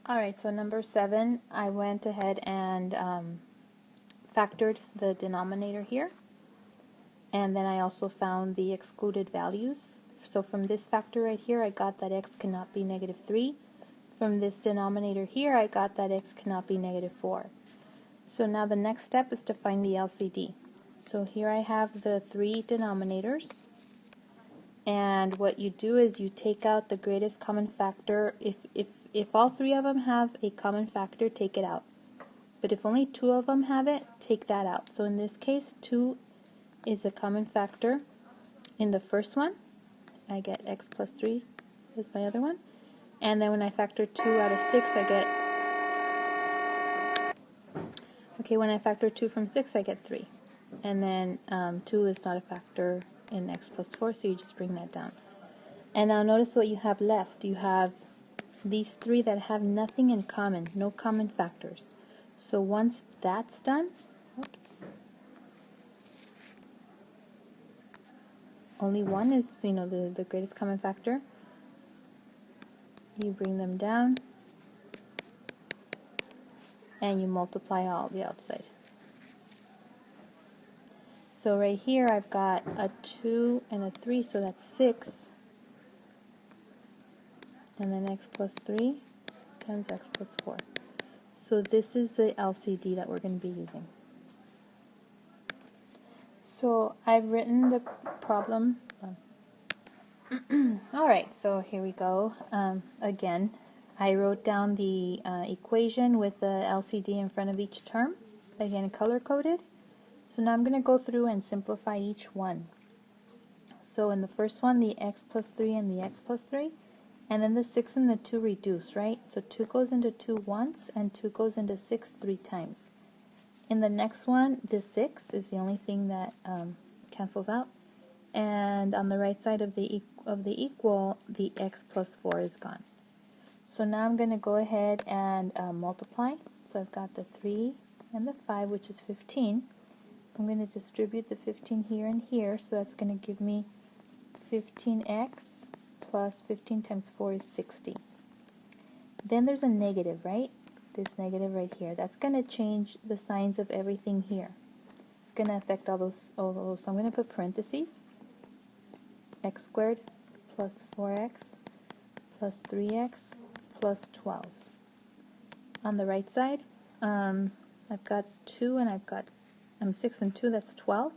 Alright, so number 7, I went ahead and factored the denominator here, and then I also found the excluded values. So from this factor right here, I got that x cannot be negative 3. From this denominator here, I got that x cannot be negative 4. So now the next step is to find the LCD. So here I have the 3 denominators, and what you do is you take out the greatest common factor. If all 3 of them have a common factor, take it out. But if only 2 of them have it, take that out. So in this case, 2 is a common factor. In the first one, I get x plus 3 is my other one. And then when I factor 2 out of 6, I get... Okay, when I factor 2 from 6, I get 3. And then 2 is not a factor in x plus 4, so you just bring that down. And now notice what you have left. You have these 3 that have nothing in common, no common factors. So once that's done, only one is, the greatest common factor. You bring them down, and you multiply all the outside. So right here I've got a 2 and a 3, so that's 6. And then x plus 3 times x plus 4. So this is the LCD that we're going to be using. So I've written the problem. Alright, so here we go. Again, I wrote down the equation with the LCD in front of each term, again color-coded. So now I'm going to go through and simplify each one. So in the first one, the x plus 3 and the x plus 3, and then the 6 and the 2 reduce, right? So 2 goes into 2 once, and 2 goes into 6 3 times. In the next one, the 6 is the only thing that cancels out. And on the right side of the equal, the x plus 4 is gone. So now I'm going to go ahead and multiply. So I've got the 3 and the 5, which is 15. I'm going to distribute the 15 here and here, so that's going to give me 15x plus 15 times 4 is 60. Then there's a negative, right? This negative right here. That's going to change the signs of everything here. It's going to affect all those. So I'm going to put parentheses. X squared plus 4x plus 3x plus 12. On the right side, I've got 2 and I've got 6 and 2, that's 12.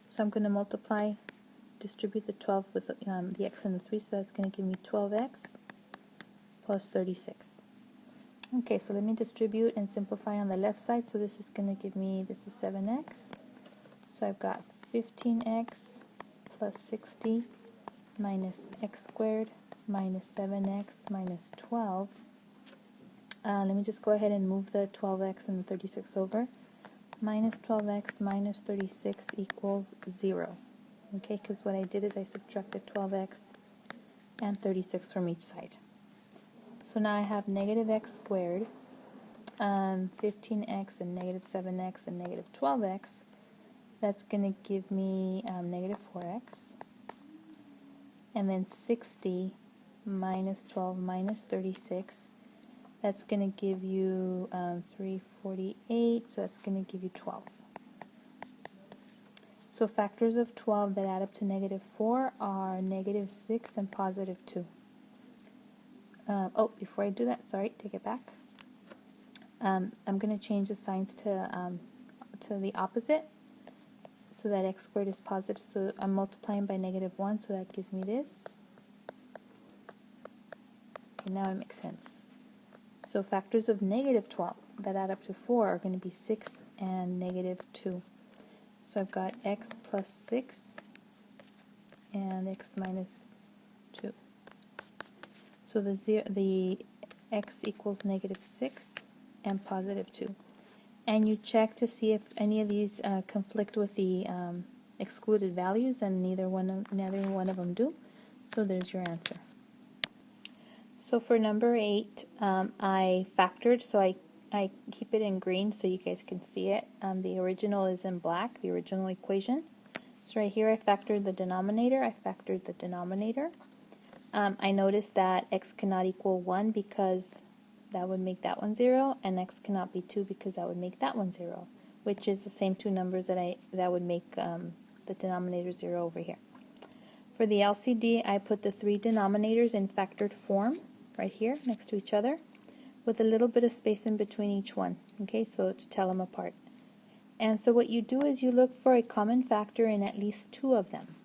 So I'm going to distribute the 12 with the x and the 3, so that's going to give me 12x plus 36. Okay, so let me distribute and simplify on the left side. So this is going to give me, this is 7x. So I've got 15x plus 60 minus x squared minus 7x minus 12. Let me just go ahead and move the 12x and the 36 over. Minus 12x minus 36 equals 0. Okay, because what I did is I subtracted 12x and 36 from each side. So now I have negative x squared, 15x and negative 7x and negative 12x. That's going to give me negative 4x. And then 60 minus 12 minus 36. That's going to give you 348, so that's going to give you 12. So factors of 12 that add up to negative 4 are negative 6 and positive 2. Before I do that, sorry, take it back. I'm going to change the signs to the opposite, so that x squared is positive. So I'm multiplying by negative 1, so that gives me this. Okay, now it makes sense. So factors of negative 12 that add up to 4 are going to be 6 and negative 2. So I've got x plus 6 and x minus 2. So the x equals negative 6 and positive 2. And you check to see if any of these conflict with the excluded values, and neither one of them do. So there's your answer. So for number 8, I factored, so I keep it in green so you guys can see it. The original is in black, the original equation. So right here I factored the denominator, I noticed that x cannot equal 1 because that would make that one 0, and x cannot be 2 because that would make that one 0, which is the same two numbers that would make the denominator 0 over here. For the LCD, I put the three denominators in factored form right here next to each other with a little bit of space in between each one, okay, so to tell them apart. And so what you do is you look for a common factor in at least two of them,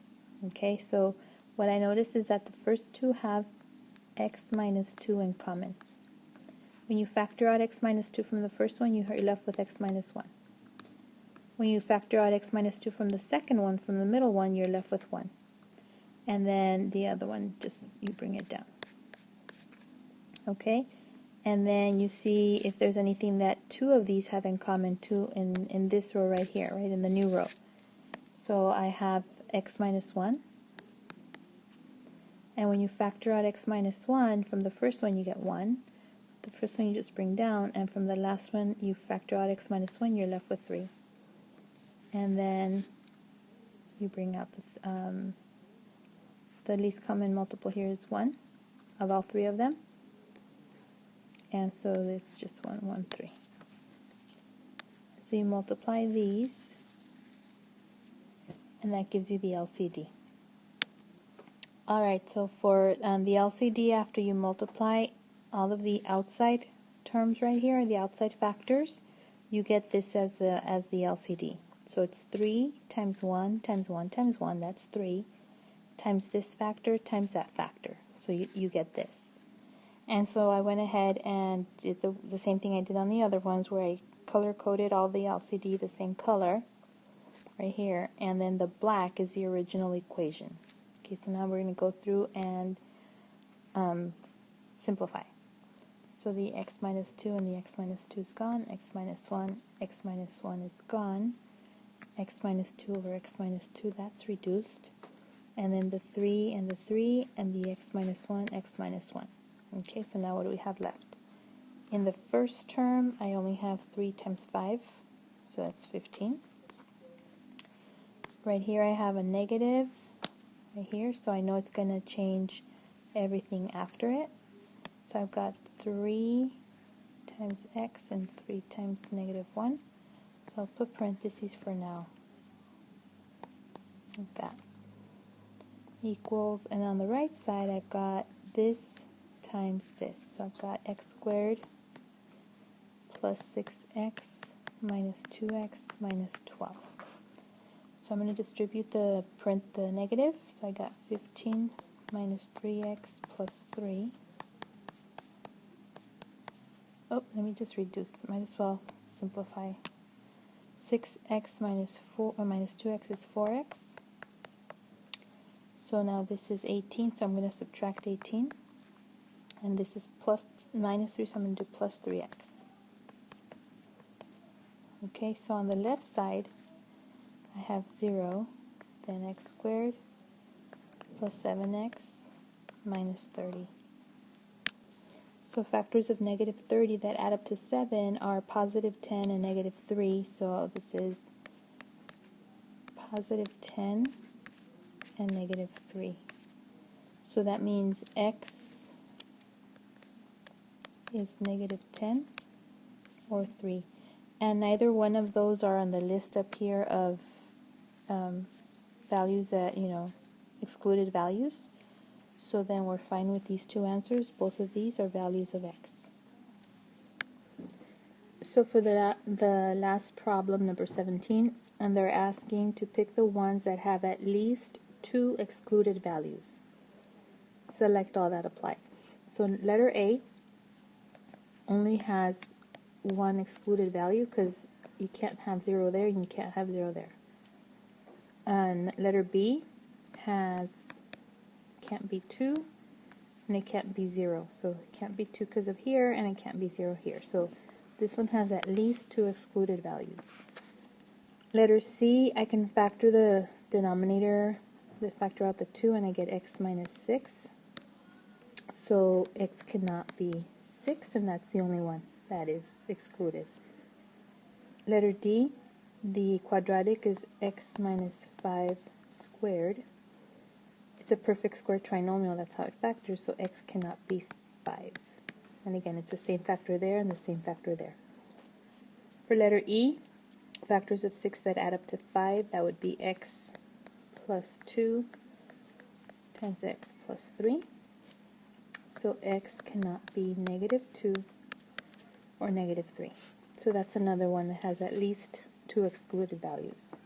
okay, so what I noticed is that the first two have x minus 2 in common. When you factor out x minus 2 from the first one, you're left with x minus 1. When you factor out x minus 2 from the second one, from the middle one, you're left with 1. And then the other one, just you bring it down. Okay? And then you see if there's anything that two of these have in common too in this row right here, right, in the new row. So I have x minus 1. And when you factor out x minus 1, from the first one you get 1. The first one you just bring down, and from the last one you factor out x minus 1, you're left with 3. And then you bring out the least common multiple here is 1 of all three of them. And so it's just 1, 1, 3. So you multiply these, and that gives you the LCD. Alright, so for the LCD, after you multiply all of the outside terms right here, the outside factors, you get this as the LCD. So it's 3 times 1 times 1 times 1, that's 3, times this factor times that factor. So you get this. And so I went ahead and did the same thing I did on the other ones, where I color-coded all the LCD the same color right here, and then the black is the original equation. Okay, so now we're going to go through and simplify. So the x minus 2 and the x minus 2 is gone, x minus 1 is gone, x minus 2 over x minus 2, that's reduced, and then the 3 and the 3 and the x minus 1, x minus 1. Okay, so now what do we have left? In the first term, I only have 3 times 5, so that's 15. Right here I have a negative right here, so I know it's going to change everything after it. So I've got 3 times x and 3 times negative 1. So I'll put parentheses for now, like that. Equals, and on the right side I've got this times this. So I've got x squared plus 6x minus 2x minus 12. So I'm going to distribute the negative. So I got 15 minus 3x plus 3. Oh, let me just reduce. Might as well simplify. 6x minus 2x is 4x. So now this is 18, so I'm going to subtract 18. And this is minus 3, so I'm going to do plus 3x. Okay, so on the left side, I have 0, then x squared plus 7x minus 30. So factors of negative 30 that add up to 7 are positive 10 and negative 3. So this is positive 10 and negative 3. So that means x is negative 10 or 3. And neither one of those are on the list up here of values that, excluded values. So then we're fine with these two answers. Both of these are values of x. So for the last problem, number 17, and they're asking to pick the ones that have at least 2 excluded values. Select all that apply. So letter A only has 1 excluded value because you can't have 0 there and you can't have 0 there. And letter B can't be 2 and it can't be 0. So it can't be 2 because of here, and it can't be 0 here. So this one has at least 2 excluded values. Letter C, I can factor the denominator, factor out the 2, and I get x minus 6. So x cannot be 6, and that's the only one that is excluded. Letter D, the quadratic is x minus 5 squared. It's a perfect square trinomial, that's how it factors, so x cannot be 5. And again, it's the same factor there and the same factor there. For letter E, factors of 6 that add up to 5, that would be x plus 2 times x plus 3. So x cannot be negative 2 or negative 3. So that's another one that has at least 2 excluded values.